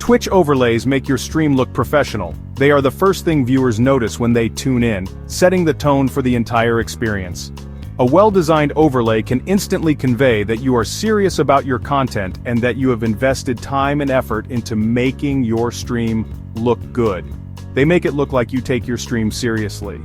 Twitch overlays make your stream look professional. They are the first thing viewers notice when they tune in, setting the tone for the entire experience. A well-designed overlay can instantly convey that you are serious about your content and that you have invested time and effort into making your stream look good. They make it look like you take your stream seriously.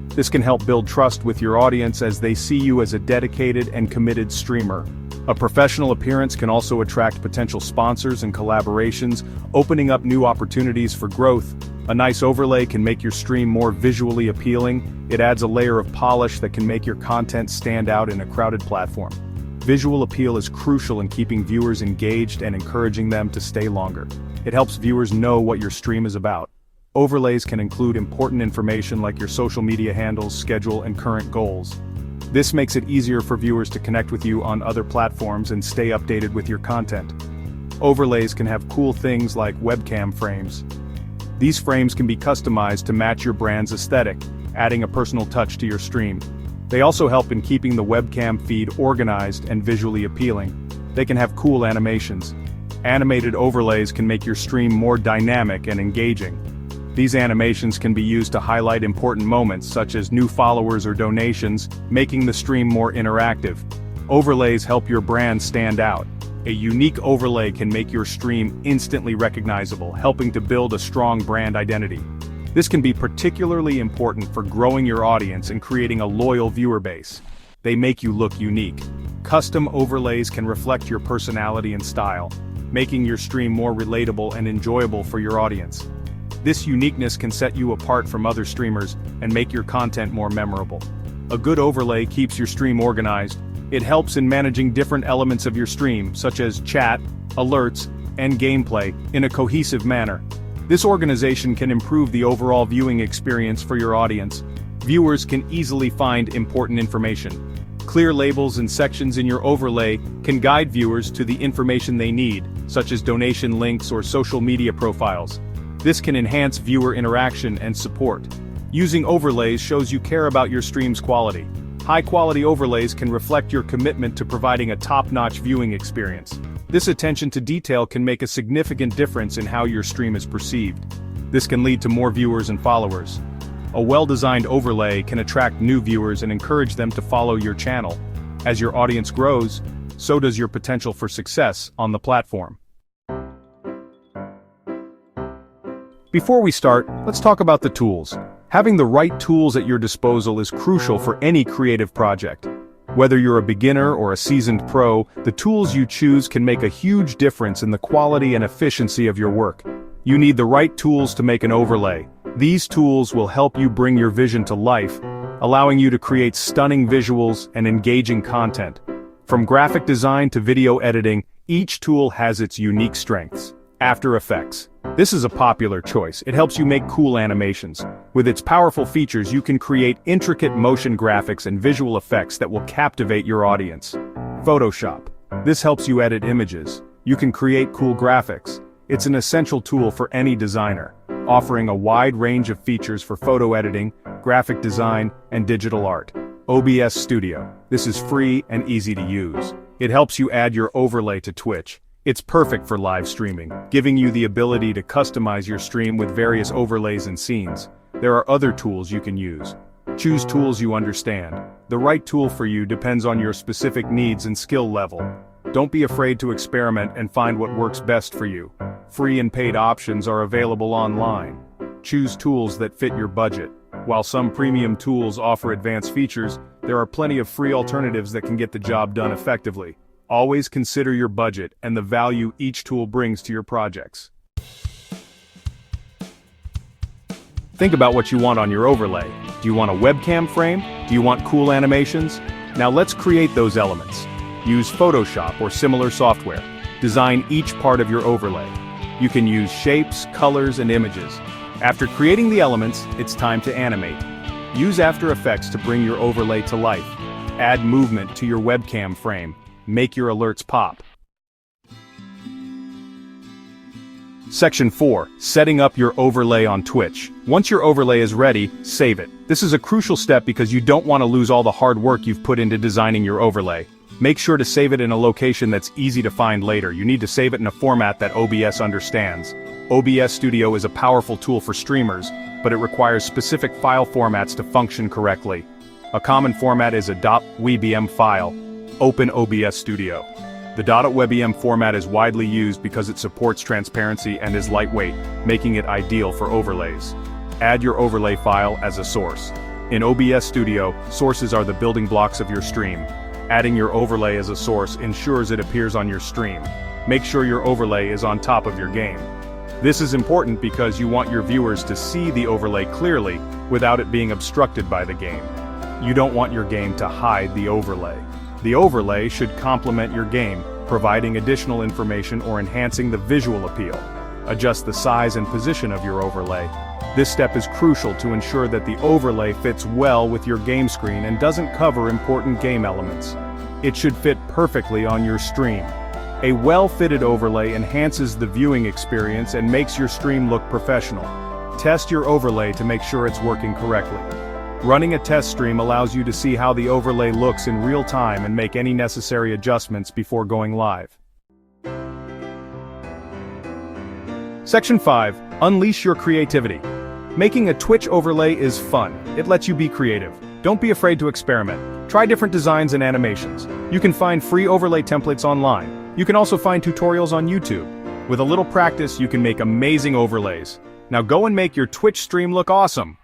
This can help build trust with your audience as they see you as a dedicated and committed streamer. A professional appearance can also attract potential sponsors and collaborations, opening up new opportunities for growth. A nice overlay can make your stream more visually appealing. It adds a layer of polish that can make your content stand out in a crowded platform. Visual appeal is crucial in keeping viewers engaged and encouraging them to stay longer. It helps viewers know what your stream is about. Overlays can include important information like your social media handles, schedule, and current goals. This makes it easier for viewers to connect with you on other platforms and stay updated with your content. Overlays can have cool things like webcam frames. These frames can be customized to match your brand's aesthetic, adding a personal touch to your stream. They also help in keeping the webcam feed organized and visually appealing. They can have cool animations. Animated overlays can make your stream more dynamic and engaging. These animations can be used to highlight important moments such as new followers or donations, making the stream more interactive. Overlays help your brand stand out. A unique overlay can make your stream instantly recognizable, helping to build a strong brand identity. This can be particularly important for growing your audience and creating a loyal viewer base. They make you look unique. Custom overlays can reflect your personality and style, making your stream more relatable and enjoyable for your audience. This uniqueness can set you apart from other streamers and make your content more memorable. A good overlay keeps your stream organized. It helps in managing different elements of your stream, such as chat, alerts, and gameplay, in a cohesive manner. This organization can improve the overall viewing experience for your audience. Viewers can easily find important information. Clear labels and sections in your overlay can guide viewers to the information they need, such as donation links or social media profiles. This can enhance viewer interaction and support. Using overlays shows you care about your stream's quality. High-quality overlays can reflect your commitment to providing a top-notch viewing experience. This attention to detail can make a significant difference in how your stream is perceived. This can lead to more viewers and followers. A well-designed overlay can attract new viewers and encourage them to follow your channel. As your audience grows, so does your potential for success on the platform. Before we start, let's talk about the tools. Having the right tools at your disposal is crucial for any creative project. Whether you're a beginner or a seasoned pro, the tools you choose can make a huge difference in the quality and efficiency of your work. You need the right tools to make an overlay. These tools will help you bring your vision to life, allowing you to create stunning visuals and engaging content. From graphic design to video editing, each tool has its unique strengths. After Effects. This is a popular choice. It helps you make cool animations. With its powerful features, you can create intricate motion graphics and visual effects that will captivate your audience. Photoshop. This helps you edit images. You can create cool graphics. It's an essential tool for any designer, offering a wide range of features for photo editing, graphic design, and digital art. OBS Studio. This is free and easy to use. It helps you add your overlay to Twitch. It's perfect for live streaming, giving you the ability to customize your stream with various overlays and scenes. There are other tools you can use. Choose tools you understand. The right tool for you depends on your specific needs and skill level. Don't be afraid to experiment and find what works best for you. Free and paid options are available online. Choose tools that fit your budget. While some premium tools offer advanced features, there are plenty of free alternatives that can get the job done effectively. Always consider your budget and the value each tool brings to your projects. Think about what you want on your overlay. Do you want a webcam frame? Do you want cool animations? Now let's create those elements. Use Photoshop or similar software. Design each part of your overlay. You can use shapes, colors, and images. After creating the elements, it's time to animate. Use After Effects to bring your overlay to life. Add movement to your webcam frame. Make your alerts pop. Section 4. Setting up your overlay on Twitch. Once your overlay is ready, save it. This is a crucial step because you don't want to lose all the hard work you've put into designing your overlay. Make sure to save it in a location that's easy to find later. You need to save it in a format that OBS understands. OBS Studio is a powerful tool for streamers, but it requires specific file formats to function correctly. A common format is a .webm file. Open OBS Studio. The .webm format is widely used because it supports transparency and is lightweight, making it ideal for overlays. Add your overlay file as a source. In OBS Studio, sources are the building blocks of your stream. Adding your overlay as a source ensures it appears on your stream. Make sure your overlay is on top of your game. This is important because you want your viewers to see the overlay clearly without it being obstructed by the game. You don't want your game to hide the overlay. The overlay should complement your game, providing additional information or enhancing the visual appeal. Adjust the size and position of your overlay. This step is crucial to ensure that the overlay fits well with your game screen and doesn't cover important game elements. It should fit perfectly on your stream. A well-fitted overlay enhances the viewing experience and makes your stream look professional. Test your overlay to make sure it's working correctly. Running a test stream allows you to see how the overlay looks in real time and make any necessary adjustments before going live. Section 5. Unleash your creativity. Making a Twitch overlay is fun. It lets you be creative. Don't be afraid to experiment. Try different designs and animations. You can find free overlay templates online. You can also find tutorials on YouTube. With a little practice, you can make amazing overlays. Now go and make your Twitch stream look awesome.